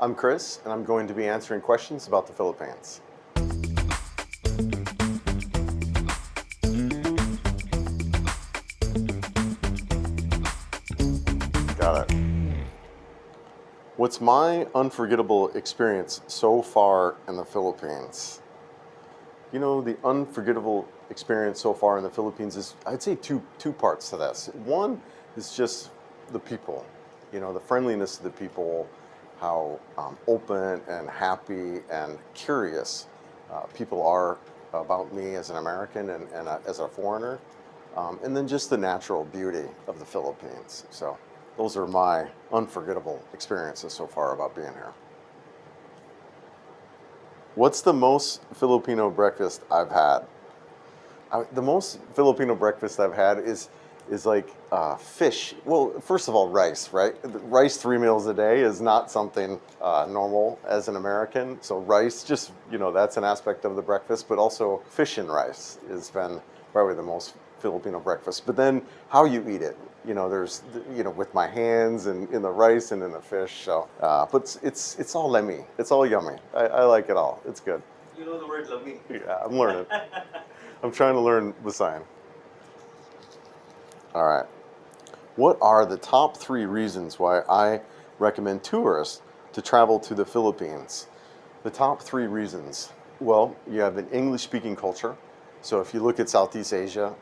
I'm Chris, and I'm going to be answering questions about the Philippines. Got it. What's my unforgettable experience so far in the Philippines? You know, the unforgettable experience so far in the Philippines is, I'd say, two parts to this. One is just the people, you know, the friendliness of the people, how open and happy and curious people are about me as an American and as a foreigner, and then just the natural beauty of the Philippines. So those are my unforgettable experiences so far about being here. What's the most Filipino breakfast I've had? The most Filipino breakfast I've had is like fish. Well, first of all, rice, right? Rice 3 meals a day is not something normal as an American. So rice, just, you know, that's an aspect of the breakfast, but also fish and rice has been probably the most Filipino breakfast. But then how you eat it, you know, there's, you know, with my hands and in the rice and in the fish. So, but it's all lemmy. It's all yummy. I like it all. It's good. You know the word lami? Yeah, I'm learning. I'm trying to learn the sign. All right. What are the top 3 reasons why I recommend tourists to travel to the Philippines? The top 3 reasons. Well, you have an English-speaking culture. So if you look at Southeast Asia,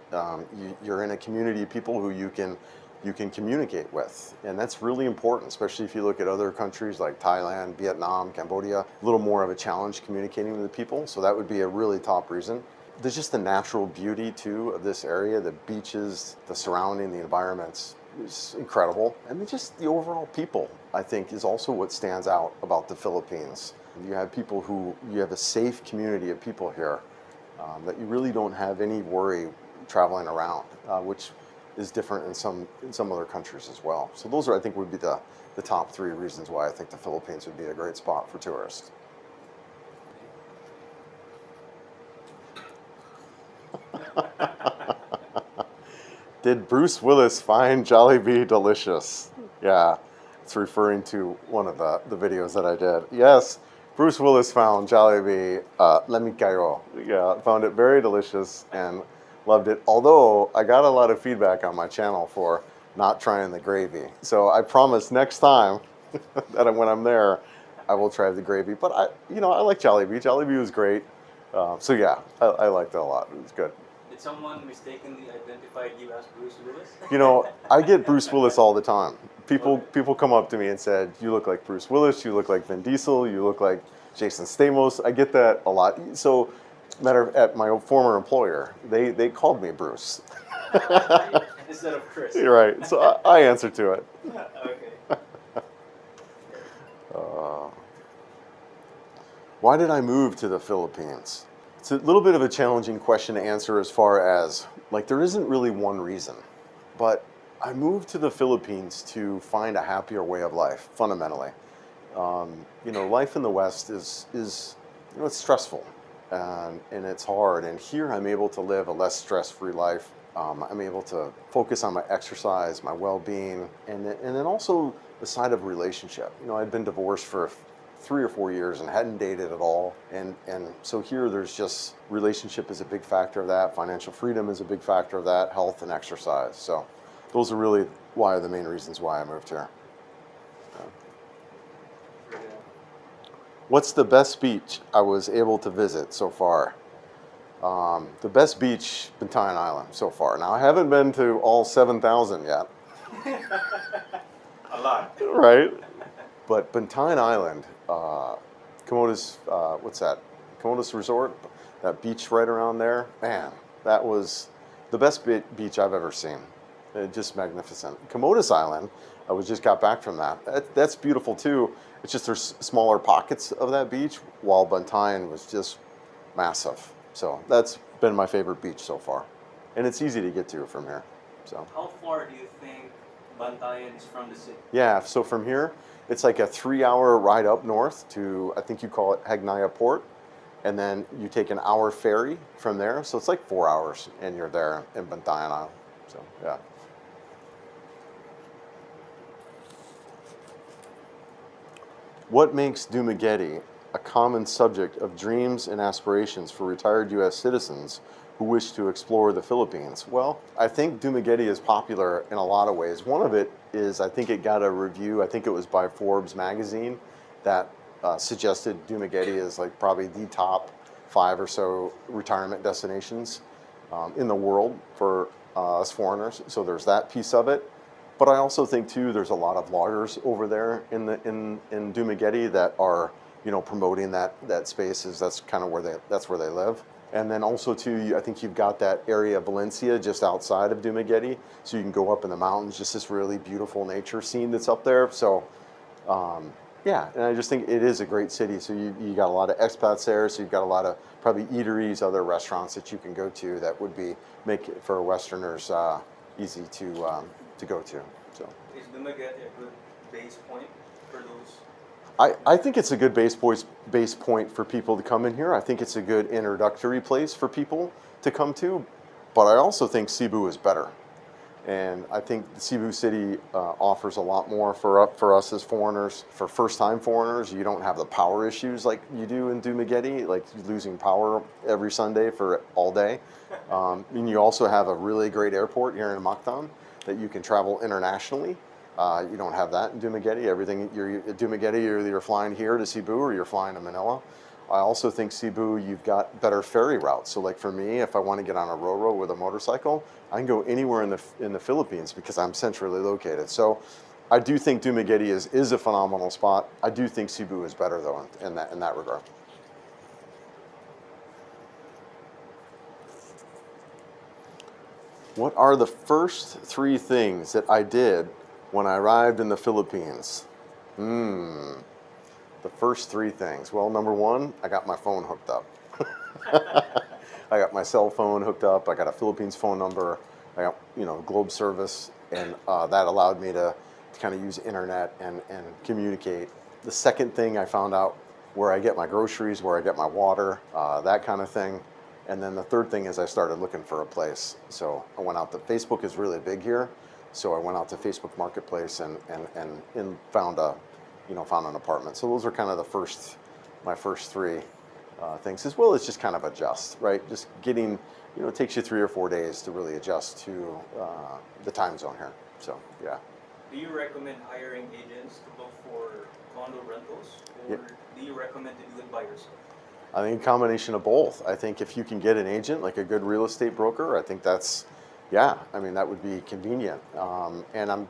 you're in a community of people who you can communicate with, and that's really important, especially if you look at other countries like Thailand, Vietnam, Cambodia. A little more of a challenge communicating with the people, so that would be a really top reason. There's just the natural beauty too of this area, the beaches, the surrounding, the environments is incredible, and then just the overall people, I think, is also what stands out about the Philippines. You have you have a safe community of people here. That you really don't have any worry traveling around, which is different in some other countries as well. So those I think, would be the top 3 reasons why I think the Philippines would be a great spot for tourists. Did Bruce Willis find Jollibee delicious? Yeah, it's referring to one of the videos that I did. Yes, Bruce Willis found Jollibee, let me kayo. Yeah, found it very delicious and loved it. Although I got a lot of feedback on my channel for not trying the gravy. So I promise next time that when I'm there, I will try the gravy. But I like Jollibee. Jollibee was great. So yeah, I liked it a lot. It was good. Did someone mistakenly identify you as Bruce Willis? You know, I get Bruce Willis all the time. People come up to me and said, "You look like Bruce Willis. You look like Vin Diesel. You look like Jason Stamos." I get that a lot. So, at my former employer, they called me Bruce. Instead of Chris. You're right. So I answer to it. Okay. Why did I move to the Philippines? It's a little bit of a challenging question to answer as far as, like, there isn't really one reason. But I moved to the Philippines to find a happier way of life, fundamentally. Life in the West is it's stressful and it's hard. And here I'm able to live a less stress-free life. I'm able to focus on my exercise, my well-being, and then also the side of relationship. You know, I'd been divorced for 3 or 4 years and hadn't dated at all. And so here there's just relationship is a big factor of that. Financial freedom is a big factor of that. Health and exercise. So those are really the main reasons why I moved here. What's the best beach I was able to visit so far? The best beach, Bantayan Island so far. Now I haven't been to all 7,000 yet. A lot. Right? But Bantayan Island, Komodos, what's that? Komodos Resort, that beach right around there, man, that was the best beach I've ever seen. Just magnificent. Komodos Island, I just got back from that. That's beautiful too. It's just there's smaller pockets of that beach, while Bantayan was just massive. So that's been my favorite beach so far. And it's easy to get to from here. So. How far do you think Bantayan is from the city? Yeah, so from here, it's like a 3-hour ride up north to, I think you call it Hagnaya Port, and then you take an hour ferry from there, so it's like 4 hours, and you're there in Bantayan Island. So, yeah. What makes Dumaguete a common subject of dreams and aspirations for retired U.S. citizens who wish to explore the Philippines? Well, I think Dumaguete is popular in a lot of ways. One of it is I think it got a review, I think it was by Forbes magazine, that suggested Dumaguete is like probably the top 5 or so retirement destinations in the world for us foreigners. So there's that piece of it. But I also think too there's a lot of loggers over there in Dumaguete that are promoting that space, as that's kind of that's where they live. And then also too, I think you've got that area of Valencia just outside of Dumaguete, so you can go up in the mountains, just this really beautiful nature scene that's up there. So yeah, and I just think it is a great city. So you got a lot of expats there, so you've got a lot of probably eateries, other restaurants that you can go to that would make it for Westerners easy to go to. So Is Dumaguete a good base point for those? I think it's a good base point for people to come in here. I think it's a good introductory place for people to come to, but I also think Cebu is better. And I think Cebu City offers a lot more for us as foreigners. For first-time foreigners, you don't have the power issues like you do in Dumaguete, like losing power every Sunday for all day. And you also have a really great airport here in Mactan that you can travel internationally. You don't have that in Dumaguete. Everything you're at Dumaguete, you're either flying here to Cebu or you're flying to Manila. I also think Cebu, you've got better ferry routes. So like for me, if I want to get on a Roro with a motorcycle, I can go anywhere in the Philippines because I'm centrally located. So I do think Dumaguete is a phenomenal spot. I do think Cebu is better though in that regard. What are the first 3 things that I did when I arrived in the Philippines? The first 3 things. Well, number 1, I got my phone hooked up. I got my cell phone hooked up. I got a Philippines phone number. I got Globe service, and that allowed me to kind of use internet and communicate. The second thing, I found out where I get my groceries, where I get my water, that kind of thing. And then the third thing is I started looking for a place. So I went out to Facebook is really big here. So I went out to Facebook Marketplace and found an apartment. So those are kind of my first 3 things, as well as just kind of adjust, right? Just getting, it takes you 3 or 4 days to really adjust to the time zone here. So yeah. Do you recommend hiring agents to look for condo rentals, or do you recommend to do it by yourself? I think a combination of both. I think if you can get an agent, like a good real estate broker, I think that would be convenient. And I'm,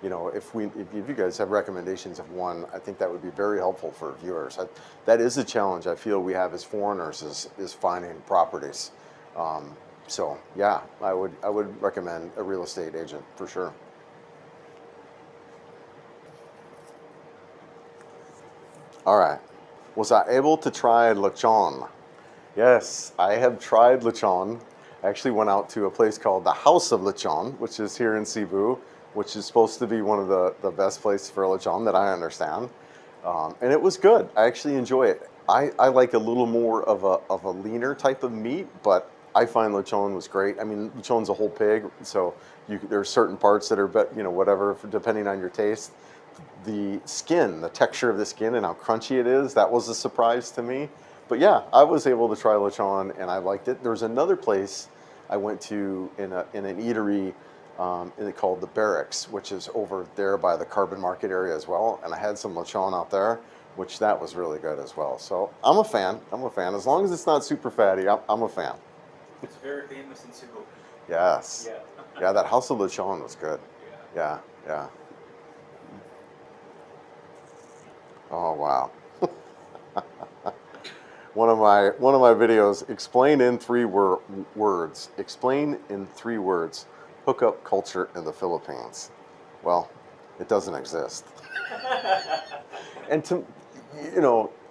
if you guys have recommendations of one, I think that would be very helpful for viewers. That is a challenge I feel we have as foreigners is finding properties. So yeah, I would recommend a real estate agent for sure. All right. Was I able to try lechon? Yes, I have tried lechon. I actually went out to a place called the House of Lechon, which is here in Cebu, which is supposed to be one of the best places for lechon that I understand. And it was good. I actually enjoy it. I like a little more of a leaner type of meat, but I find lechon was great. I mean, lechon's a whole pig, so there's certain parts that are, whatever, depending on your taste. The skin, the texture of the skin and how crunchy it is, that was a surprise to me. But yeah, I was able to try lechon and I liked it. There was another place I went to in an eatery called the Barracks, which is over there by the Carbon Market area as well. And I had some lechon out there, which that was really good as well. So I'm a fan. As long as it's not super fatty, I'm a fan. It's very famous in Cebu. Yes. Yeah. Yeah, that House of Lechon was good. Yeah. Oh wow. One of my videos, explain in 3 words. Explain in 3 words. Hookup culture in the Philippines. Well, it doesn't exist. And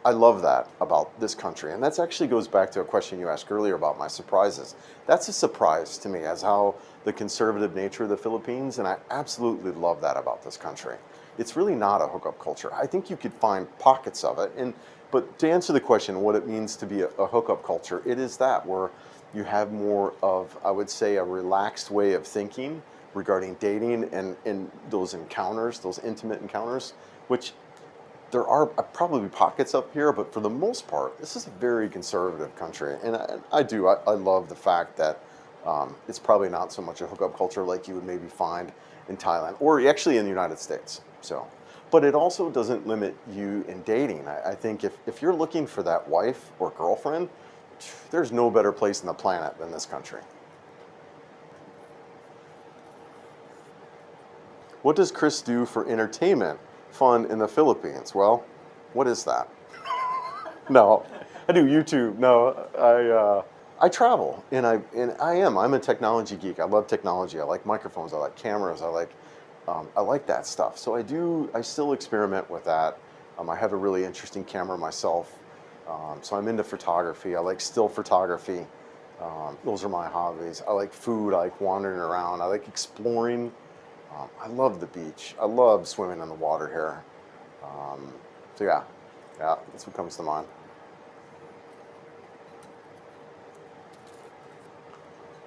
I love that about this country. And that actually goes back to a question you asked earlier about my surprises. That's a surprise to me as how the conservative nature of the Philippines, and I absolutely love that about this country. It's really not a hookup culture. I think you could find pockets of it. But to answer the question, what it means to be a hookup culture, it is that where you have more of, I would say, a relaxed way of thinking regarding dating and those encounters, those intimate encounters, which there are probably pockets up here, but for the most part, this is a very conservative country. And I love the fact that it's probably not so much a hookup culture like you would maybe find in Thailand or actually in the United States. So, but it also doesn't limit you in dating. I think if you're looking for that wife or girlfriend, there's no better place on the planet than this country. What does Chris do for entertainment, fun in the Philippines? Well, what is that? No, I do YouTube. No, I travel, and I'm a technology geek. I love technology. I like microphones. I like cameras. I like that stuff. So I still experiment with that. I have a really interesting camera myself. So I'm into photography. I like still photography. Those are my hobbies. I like food. I like wandering around. I like exploring. I love the beach. I love swimming in the water here. So yeah, that's what comes to mind.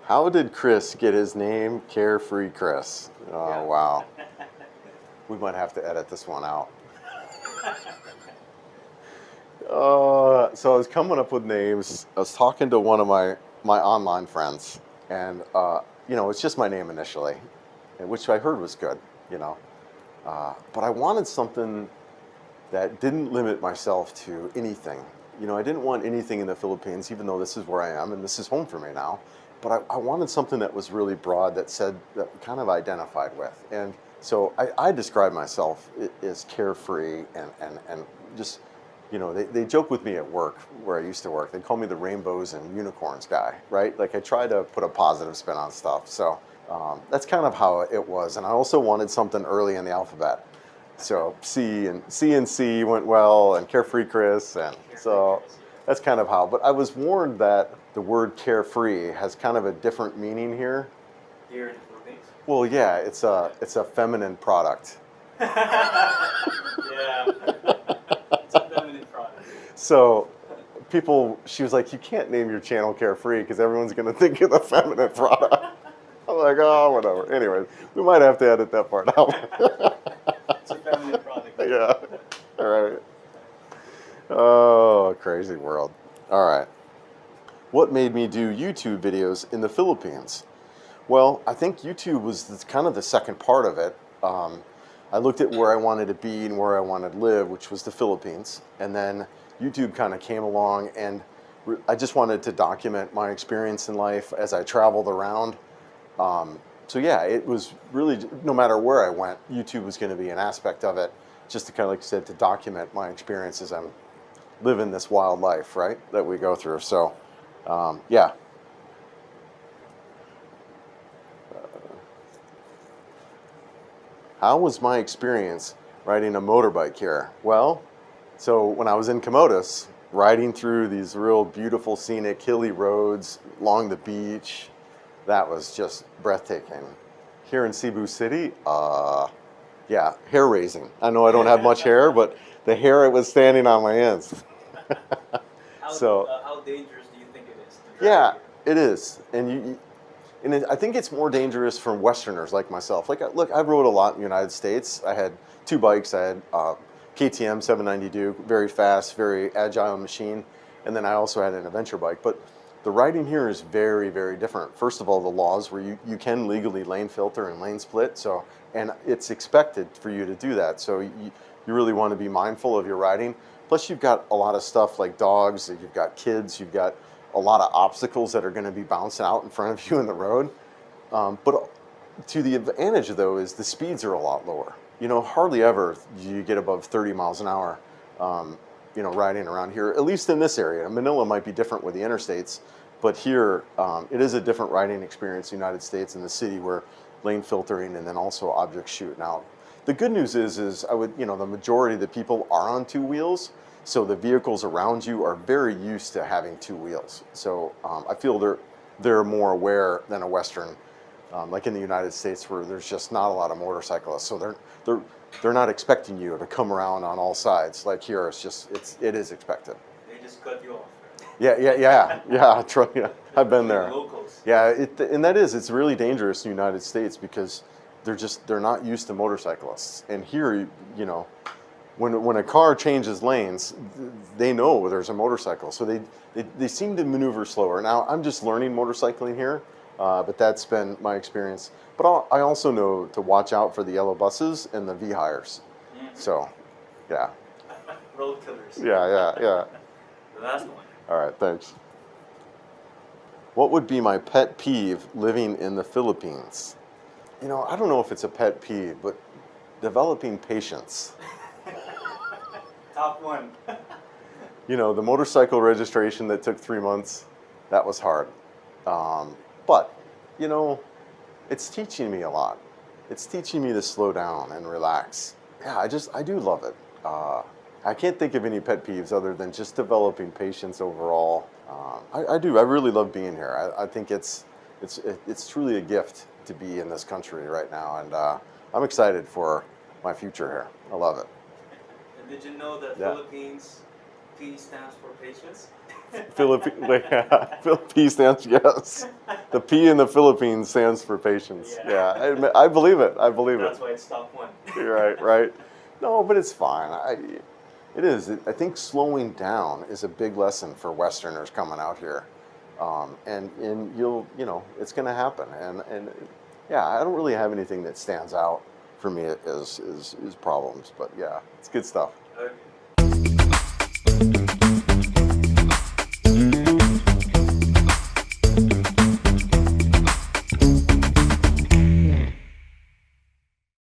How did Chris get his name, Carefree Chris? Oh, Yeah. wow. We might have to edit this one out. So I was coming up with names. I was talking to one of my online friends, and it's just my name initially, which I heard was good, but I wanted something that didn't limit myself to anything. I didn't want anything in the Philippines, even though this is where I am and this is home for me now. But I wanted something that was really broad, that kind of identified with. And so I describe myself as carefree and just, they joke with me at work where I used to work. They call me the rainbows and unicorns guy, right? Like I try to put a positive spin on stuff. So that's kind of how it was. And I also wanted something early in the alphabet. So C and C went well, and Carefree Chris, and so that's kind of how. But I was warned that the word carefree has kind of a different meaning here. Here in the Philippines? Well, yeah, it's a feminine product. Yeah. It's a feminine product. So she was like, you can't name your channel Carefree because everyone's going to think of the feminine product. I'm like, oh, whatever. Anyways, we might have to edit that part out. It's a feminine product. Yeah. All right. Oh, crazy world. All right. What made me do YouTube videos in the Philippines? Well, I think YouTube was kind of the second part of it. I looked at where I wanted to be and where I wanted to live, which was the Philippines. And then YouTube kind of came along, and I just wanted to document my experience in life as I traveled around. So yeah, it was really, no matter where I went, YouTube was going to be an aspect of it, just to kind of, like I said, to document my experiences. I'm living this wild life, right, that we go through. So, yeah. How was my experience riding a motorbike here? Well, so when I was in Comodos, riding through these real beautiful, scenic, hilly roads along the beach, that was just breathtaking. Here in Cebu City, yeah, hair raising. I know I don't have much hair, but the hair was standing on my ends. How dangerous do you think it is to drive Yeah, here? it is, and I think it's more dangerous for Westerners like myself. Like, look, I rode a lot in the United States. I had two bikes. I had KTM 790 Duke, very fast, very agile machine, and then I also had an adventure bike. But the riding here is very, very different. First of all, the laws where you can legally lane filter and lane split, and it's expected for you to do that. So you really want to be mindful of your riding. Plus, you've got a lot of stuff like dogs, you've got kids, you've got a lot of obstacles that are going to be bouncing out in front of you in the road. But to the advantage, though, is the speeds are a lot lower. Hardly ever do you get above 30 miles an hour, riding around here, at least in this area. Manila might be different with the interstates, but here it is a different riding experience in the United States, in the city, where lane filtering and then also objects shooting out. The good news is the majority of the people are on two wheels, so the vehicles around you are very used to having two wheels. So I feel they're more aware than a Western, like in the United States, where there's just not a lot of motorcyclists. So they're not expecting you to come around on all sides. Like here, it is expected. They just cut you off. Yeah. I've been there. Locals. Yeah, it's really dangerous in the United States because they're not used to motorcyclists. And here, when a car changes lanes, they know there's a motorcycle, so they seem to maneuver slower. Now I'm just learning motorcycling here, but that's been my experience. But I also know to watch out for the yellow buses and the V-hires. So, yeah. Road killers. Yeah. The last one. All right, thanks. What would be my pet peeve living in the Philippines? You know, I don't know if it's a pet peeve, but developing patience. Top one. You know, the motorcycle registration that took 3 months, that was hard. But, you know, it's teaching me a lot. It's teaching me to slow down and relax. Yeah, I do love it. I can't think of any pet peeves other than just developing patience overall. I really love being here. I think it's truly a gift to be in this country right now, and I'm excited for my future here. I love it. And did you know that Yeah. Philippines P stands for patience? P stands, yes. The P in the Philippines stands for patience. Yeah, I believe it. I believe That's it. why it's top one. You're right. No, but it's fine. It is. I think slowing down is a big lesson for Westerners coming out here, and it's going to happen. And yeah, I don't really have anything that stands out for me as problems, but yeah, it's good stuff. Okay.